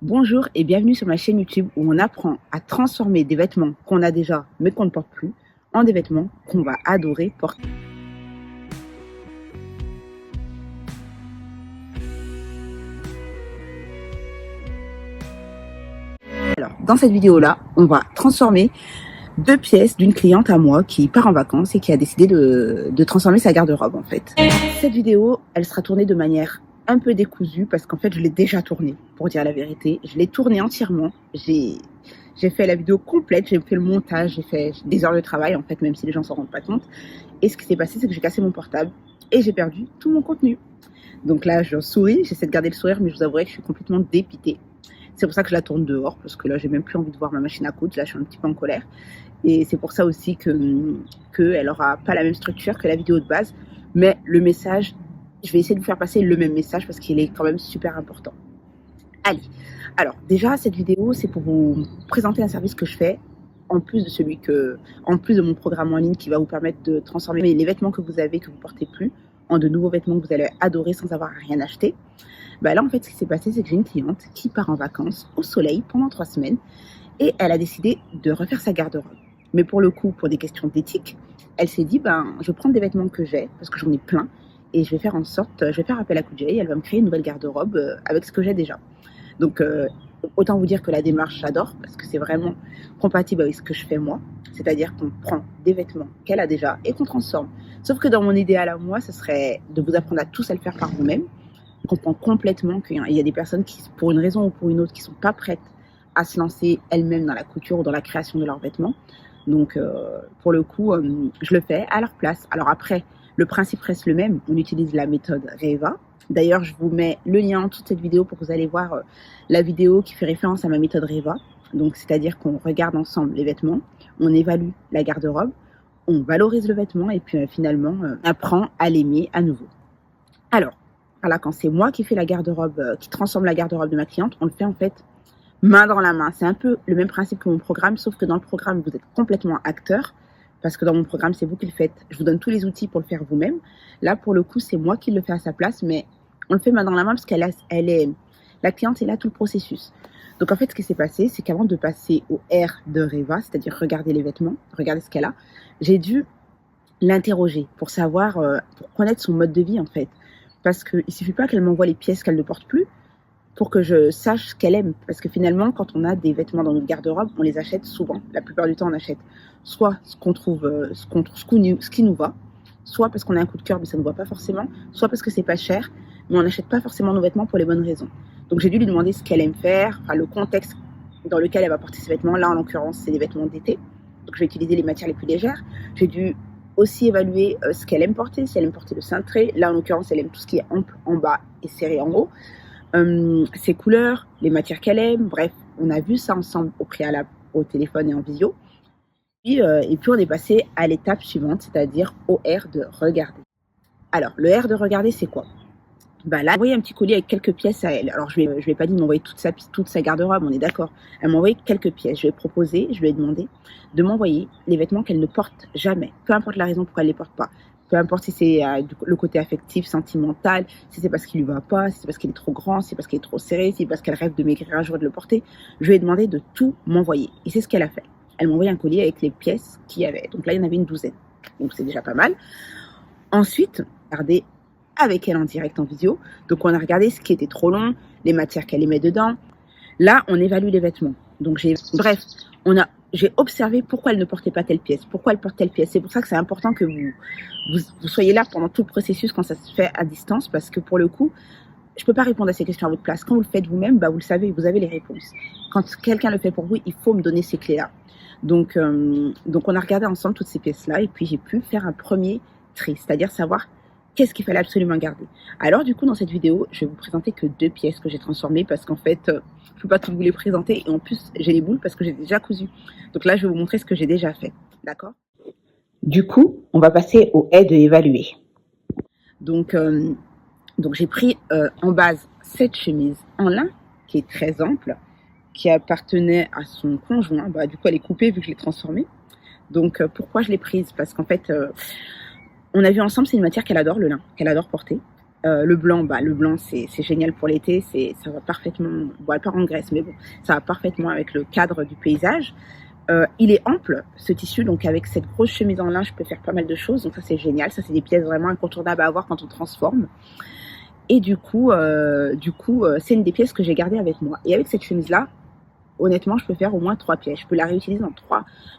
Bonjour et bienvenue sur ma chaîne YouTube où on apprend à transformer des vêtements qu'on a déjà mais qu'on ne porte plus en des vêtements qu'on va adorer porter. Alors, dans cette vidéo-là, on va transformer deux pièces d'une cliente à moi qui part en vacances et qui a décidé de transformer sa garde-robe en fait. Cette vidéo, elle sera tournée de manière un peu décousue parce qu'en fait, je l'ai déjà tournée, pour dire la vérité. Je l'ai tournée entièrement. J'ai fait la vidéo complète, j'ai fait le montage, j'ai fait des heures de travail en fait, même si les gens s'en rendent pas compte. Et ce qui s'est passé, c'est que j'ai cassé mon portable et j'ai perdu tout mon contenu. Donc là, je souris, j'essaie de garder le sourire, mais je vous avouerai que je suis complètement dépitée. C'est pour ça que je la tourne dehors, parce que là, j'ai même plus envie de voir ma machine à coudre. Là, je suis un petit peu en colère. Et c'est pour ça aussi qu'elle aura pas la même structure que la vidéo de base. Mais le message, je vais essayer de vous faire passer le même message parce qu'il est quand même super important. Allez, alors déjà, cette vidéo, c'est pour vous présenter un service que je fais, en plus de mon programme en ligne qui va vous permettre de transformer les vêtements que vous avez, que vous portez plus, en de nouveaux vêtements que vous allez adorer sans avoir à rien acheter. Bah là, en fait, ce qui s'est passé, c'est que j'ai une cliente qui part en vacances au soleil pendant 3 semaines et elle a décidé de refaire sa garde-robe. Mais pour le coup, pour des questions d'éthique, elle s'est dit, je vais prendre des vêtements que j'ai, parce que j'en ai plein, et je vais faire appel à Coudjay, elle va me créer une nouvelle garde-robe avec ce que j'ai déjà. Donc, autant vous dire que la démarche, j'adore, parce que c'est vraiment compatible avec ce que je fais moi. C'est-à-dire qu'on prend des vêtements qu'elle a déjà et qu'on transforme. Sauf que dans mon idéal à moi, ce serait de vous apprendre à tous à le faire par vous-même. Je comprends complètement qu'il y a des personnes qui, pour une raison ou pour une autre, qui ne sont pas prêtes à se lancer elles-mêmes dans la couture ou dans la création de leurs vêtements. Donc, pour le coup, je le fais à leur place. Alors après, le principe reste le même. On utilise la méthode REVA. D'ailleurs, je vous mets le lien en dessous de cette vidéo pour que vous allez voir la vidéo qui fait référence à ma méthode REVA. Donc, c'est-à-dire qu'on regarde ensemble les vêtements, on évalue la garde-robe, on valorise le vêtement et puis finalement, on apprend à l'aimer à nouveau. Alors, voilà, quand c'est moi qui fais la garde-robe, qui transforme la garde-robe de ma cliente, on le fait en fait main dans la main. C'est un peu le même principe que mon programme, sauf que dans le programme, vous êtes complètement acteur, parce que dans mon programme, c'est vous qui le faites. Je vous donne tous les outils pour le faire vous-même. Là, pour le coup, c'est moi qui le fais à sa place, mais on le fait main dans la main parce la cliente est là tout le processus. Donc en fait, ce qui s'est passé, c'est qu'avant de passer au R de Reva, c'est-à-dire regarder les vêtements, regarder ce qu'elle a, j'ai dû l'interroger pour savoir, pour connaître son mode de vie en fait. Parce qu'il ne suffit pas qu'elle m'envoie les pièces qu'elle ne porte plus pour que je sache ce qu'elle aime. Parce que finalement, quand on a des vêtements dans notre garde-robe, on les achète souvent. La plupart du temps, on achète soit ce qu'on trouve, ce qui nous va, soit parce qu'on a un coup de cœur, mais ça ne nous va pas forcément, soit parce que c'est pas cher, mais on n'achète pas forcément nos vêtements pour les bonnes raisons. Donc j'ai dû lui demander ce qu'elle aime faire, enfin, le contexte dans lequel elle va porter ses vêtements. Là, en l'occurrence, c'est des vêtements d'été. Donc je vais utiliser les matières les plus légères. J'ai dû aussi évaluer ce qu'elle aime porter, si elle aime porter le cintré. Là, en l'occurrence, elle aime tout ce qui est ample en bas et serré en haut. Ses couleurs, les matières qu'elle aime, bref, on a vu ça ensemble au préalable, au téléphone et en visio. Et puis on est passé à l'étape suivante, c'est-à-dire au R de regarder. Alors, le R de regarder, c'est quoi? Là, elle m'a envoyé un petit colis avec quelques pièces à elle. Alors, je lui ai pas dit de m'envoyer toute sa garde-robe, on est d'accord. Elle m'a envoyé quelques pièces. Je lui ai demandé de m'envoyer les vêtements qu'elle ne porte jamais. Peu importe la raison pourquoi elle ne les porte pas. Peu importe si c'est le côté affectif, sentimental, si c'est parce qu'il lui va pas, si c'est parce qu'il est trop grand, si c'est parce qu'il est trop serré, si c'est parce qu'elle rêve de maigrir un jour et de le porter. Je lui ai demandé de tout m'envoyer. Et c'est ce qu'elle a fait. Elle m'a envoyé un colis avec les pièces qu'il y avait. Donc là, il y en avait une douzaine. Donc c'est déjà pas mal. Ensuite, regardez avec elle en direct en visio. Donc on a regardé ce qui était trop long, les matières qu'elle aimait dedans. Là, on évalue les vêtements. Donc j'ai observé pourquoi elle ne portait pas telle pièce, pourquoi elle porte telle pièce. C'est pour ça que c'est important que vous soyez là pendant tout le processus quand ça se fait à distance, parce que pour le coup, je ne peux pas répondre à ces questions à votre place. Quand vous le faites vous-même, vous le savez, vous avez les réponses. Quand quelqu'un le fait pour vous, il faut me donner ces clés-là. Donc on a regardé ensemble toutes ces pièces-là et puis j'ai pu faire un premier tri, c'est-à-dire savoir qu'est-ce qu'il fallait absolument garder. Alors du coup, dans cette vidéo, je vais vous présenter que 2 pièces que j'ai transformées parce qu'en fait, je ne peux pas toutes vous les présenter et en plus, j'ai les boules parce que j'ai déjà cousu. Donc là, je vais vous montrer ce que j'ai déjà fait. D'accord? Du coup, on va passer au « de évaluer ». Donc j'ai pris en base cette chemise en lin qui est très ample, qui appartenait à son conjoint. Du coup, elle est coupée vu que je l'ai transformée. Donc pourquoi je l'ai prise? Parce qu'en fait, on a vu ensemble, c'est une matière qu'elle adore, le lin, qu'elle adore porter. Le blanc, le blanc c'est génial pour l'été, ça va parfaitement, bon, elle part en Grèce, mais bon, ça va parfaitement avec le cadre du paysage. Il est ample ce tissu, donc avec cette grosse chemise en lin, je peux faire pas mal de choses, donc ça c'est génial, ça c'est des pièces vraiment incontournables à avoir quand on transforme. Et du coup, c'est une des pièces que j'ai gardées avec moi. Et avec cette chemise-là, honnêtement, je peux faire au moins 3 pièces. Je peux la réutiliser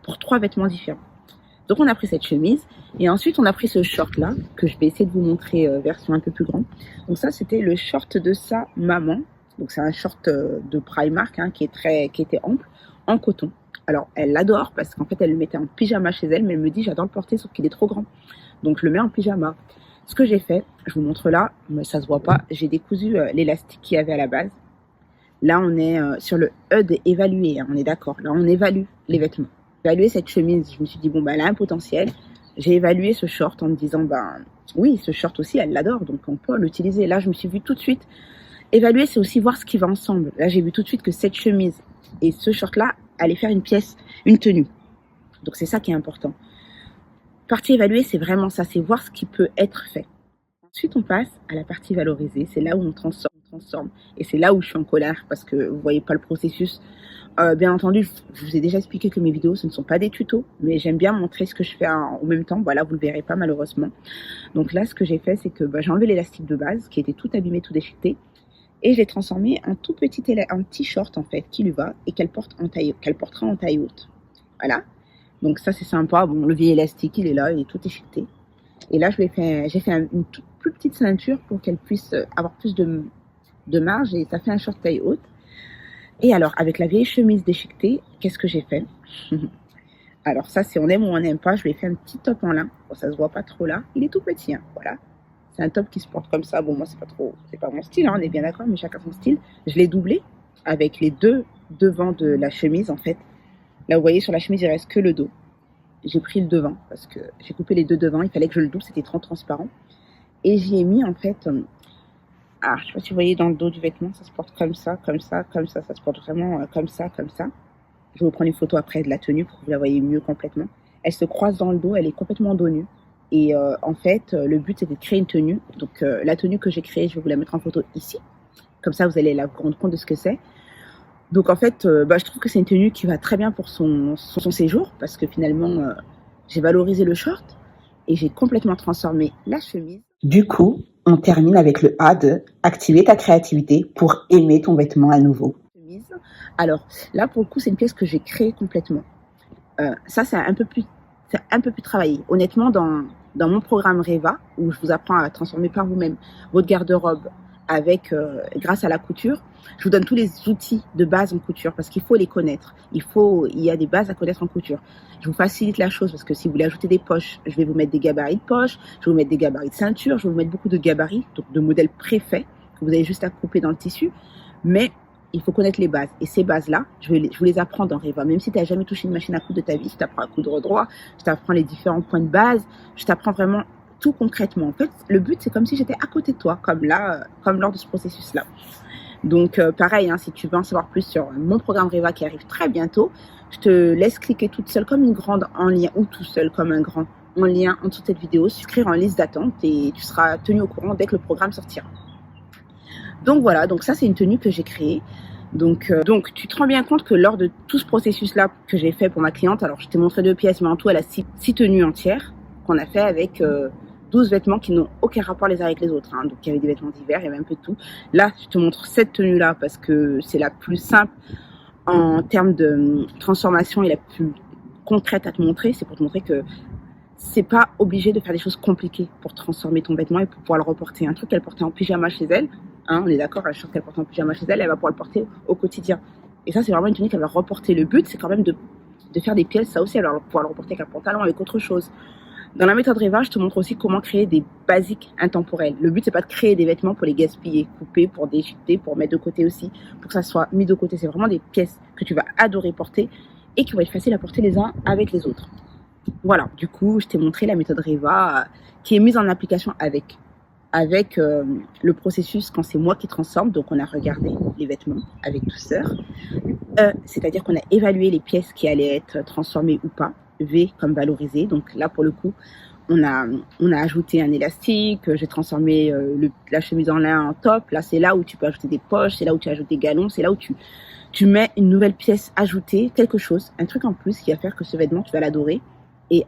pour 3 vêtements différents. Donc on a pris cette chemise et ensuite on a pris ce short là que je vais essayer de vous montrer version un peu plus grande. Donc ça c'était le short de sa maman. Donc c'est un short de Primark hein, qui était ample en coton. Alors elle l'adore parce qu'en fait elle le mettait en pyjama chez elle, mais elle me dit j'adore le porter sauf qu'il est trop grand. Donc je le mets en pyjama. Ce que j'ai fait, je vous montre là, mais ça se voit pas, j'ai décousu l'élastique qu'il y avait à la base. Là on est sur le E d'évaluer, hein, on est d'accord. Là on évalue les vêtements. Évalué cette chemise, je me suis dit bon elle a un potentiel. J'ai évalué ce short en me disant oui, ce short aussi elle l'adore, donc on peut l'utiliser. Là je me suis vue tout de suite. Évaluer c'est aussi voir ce qui va ensemble. Là j'ai vu tout de suite que cette chemise et ce short là allaient faire une pièce, une tenue. Donc c'est ça qui est important. Partie évaluer c'est vraiment ça, c'est voir ce qui peut être fait. Ensuite on passe à la partie valorisée, c'est là où on transforme. Et c'est là où je suis en colère parce que vous voyez pas le processus. Bien entendu, je vous ai déjà expliqué que mes vidéos, ce ne sont pas des tutos, mais j'aime bien montrer ce que je fais en même temps. Voilà, vous ne le verrez pas malheureusement. Donc là, ce que j'ai fait, c'est que j'ai enlevé l'élastique de base, qui était tout abîmé, tout déchiqueté, et je l'ai transformé en un petit short en fait, qui lui va et qu'elle portera en taille haute. Voilà. Donc ça, c'est sympa. Bon, le vieil élastique, il est là, il est tout déchiqueté. Et là, j'ai fait une toute plus petite ceinture pour qu'elle puisse avoir plus de marge, et ça fait un short taille haute. Et alors, avec la vieille chemise déchiquetée, qu'est-ce que j'ai fait? Alors ça, si on aime ou on n'aime pas, je lui ai fait un petit top en lin. Bon, ça se voit pas trop là. Il est tout petit, hein, voilà. C'est un top qui se porte comme ça. Bon, moi, c'est pas mon style, hein, on est bien d'accord, mais chacun son style. Je l'ai doublé avec les deux devants de la chemise, en fait. Là, vous voyez, sur la chemise, il reste que le dos. J'ai pris le devant parce que j'ai coupé les deux devants. Il fallait que je le double, c'était trop transparent. Et j'y ai mis, en fait... je sais pas si vous voyez dans le dos du vêtement, ça se porte comme ça, comme ça, comme ça. Ça se porte vraiment comme ça, comme ça. Je vais vous prendre une photo après de la tenue pour que vous la voyez mieux complètement. Elle se croise dans le dos, elle est complètement dos nu. Et en fait, le but c'était de créer une tenue. Donc la tenue que j'ai créée, je vais vous la mettre en photo ici. Comme ça, vous allez la rendre compte de ce que c'est. Donc en fait, je trouve que c'est une tenue qui va très bien pour son séjour. Parce que finalement, j'ai valorisé le short et j'ai complètement transformé la chemise. Du coup, on termine avec le A de activer ta créativité pour aimer ton vêtement à nouveau. Alors là, pour le coup, c'est une pièce que j'ai créée complètement. Ça, c'est un peu plus travaillé. Honnêtement, dans mon programme Reva, où je vous apprends à transformer par vous-même votre garde-robe grâce à la couture, je vous donne tous les outils de base en couture parce qu'il faut les connaître. Il y a des bases à connaître en couture. Je vous facilite la chose parce que si vous voulez ajouter des poches, je vais vous mettre des gabarits de poches, je vais vous mettre des gabarits de ceinture, je vais vous mettre beaucoup de gabarits, donc de modèles préfaits que vous avez juste à couper dans le tissu. Mais il faut connaître les bases. Et ces bases-là, je vous les apprends dans Reva. Même si tu n'as jamais touché une machine à coudre de ta vie, je t'apprends à coudre droit, je t'apprends les différents points de base, je t'apprends vraiment tout concrètement. En fait, le but, c'est comme si j'étais à côté de toi, comme lors de ce processus-là. Donc, pareil, hein, si tu veux en savoir plus sur mon programme Reva qui arrive très bientôt, je te laisse cliquer toute seule comme une grande en lien, ou tout seul comme un grand en lien en dessous de cette vidéo, s'inscrire en liste d'attente et tu seras tenu au courant dès que le programme sortira. Donc voilà, donc ça c'est une tenue que j'ai créée. Donc tu te rends bien compte que lors de tout ce processus-là que j'ai fait pour ma cliente, alors je t'ai montré 2 pièces, mais en tout elle a 6 tenues entières qu'on a fait avec 12 vêtements qui n'ont aucun rapport les uns avec les autres. Hein. Donc il y avait des vêtements d'hiver, il y avait un peu de tout. Là, je te montre cette tenue-là parce que c'est la plus simple en termes de transformation et la plus concrète à te montrer. C'est pour te montrer que c'est pas obligé de faire des choses compliquées pour transformer ton vêtement et pour pouvoir le reporter. Un truc qu'elle portait en pyjama chez elle, hein, on est d'accord, un short qu'elle porte en pyjama chez elle va pouvoir le porter au quotidien. Et ça, c'est vraiment une tenue qu'elle va reporter. Le but, c'est quand même de faire des pièces, ça aussi, elle va pouvoir le reporter avec un pantalon, avec autre chose. Dans la méthode Reva, je te montre aussi comment créer des basiques intemporels. Le but, c'est pas de créer des vêtements pour les gaspiller, couper, pour déchiqueter, pour mettre de côté aussi, pour que ça soit mis de côté. C'est vraiment des pièces que tu vas adorer porter et qui vont être faciles à porter les uns avec les autres. Voilà, du coup, je t'ai montré la méthode Reva qui est mise en application avec le processus quand c'est moi qui transforme. Donc, on a regardé les vêtements avec douceur. C'est-à-dire qu'on a évalué les pièces qui allaient être transformées ou pas. V comme valorisé. Donc là, pour le coup, on a ajouté un élastique, j'ai transformé la chemise en lin en top. Là, c'est là où tu peux ajouter des poches, c'est là où tu ajoutes des galons, c'est là où tu mets une nouvelle pièce ajoutée, quelque chose, un truc en plus qui va faire que ce vêtement, tu vas l'adorer. Et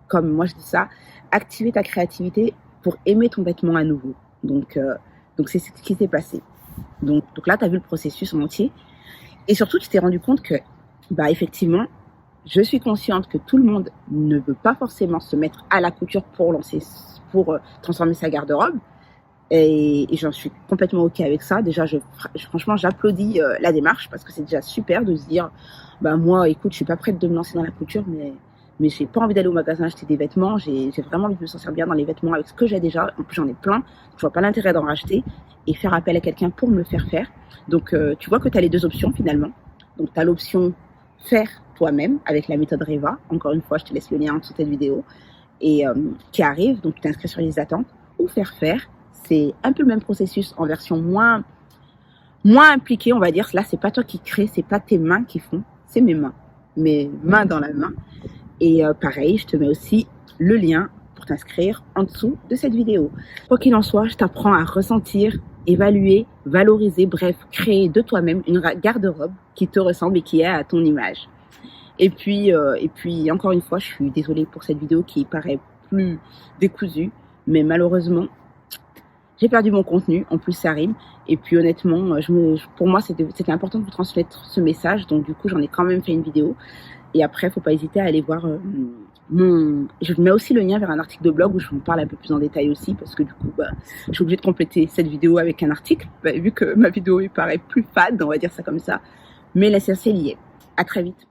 comme moi je dis ça, activer ta créativité pour aimer ton vêtement à nouveau. Donc c'est ce qui s'est passé. Donc là, tu as vu le processus en entier. Et surtout, tu t'es rendu compte que, effectivement, je suis consciente que tout le monde ne veut pas forcément se mettre à la couture pour transformer sa garde-robe. Et j'en suis complètement OK avec ça. Déjà, franchement, j'applaudis la démarche parce que c'est déjà super de se dire, moi, écoute, je suis pas prête de me lancer dans la couture, mais j'ai pas envie d'aller au magasin acheter des vêtements. J'ai vraiment envie de me sentir bien dans les vêtements avec ce que j'ai déjà. En plus, j'en ai plein. Je vois pas l'intérêt d'en racheter et faire appel à quelqu'un pour me le faire. Donc, tu vois que tu as les deux options finalement. Donc, tu as l'option faire toi-même avec la méthode Reva. Encore une fois, je te laisse le lien en dessous de cette vidéo. Et qui arrive, donc tu t'inscris sur les attentes. Ou faire. C'est un peu le même processus en version moins impliquée, on va dire. Là, c'est pas toi qui crée, c'est pas tes mains qui font, c'est mes mains dans la main. Et pareil, je te mets aussi le lien pour t'inscrire en dessous de cette vidéo. Quoi qu'il en soit, je t'apprends à ressentir, évaluer, valoriser, bref, créer de toi-même une garde-robe qui te ressemble et qui est à ton image. Et puis encore une fois, je suis désolée pour cette vidéo qui paraît plus décousue, mais malheureusement, j'ai perdu mon contenu, en plus ça rime. Et puis honnêtement, pour moi, c'était important de vous transmettre ce message. Donc du coup, j'en ai quand même fait une vidéo. Et après, faut pas hésiter à aller voir je mets aussi le lien vers un article de blog où je vous parle un peu plus en détail aussi. Parce que du coup, je suis obligée de compléter cette vidéo avec un article. Vu que ma vidéo, il paraît plus fade, on va dire ça comme ça. Mais l'essentiel y est. À très vite.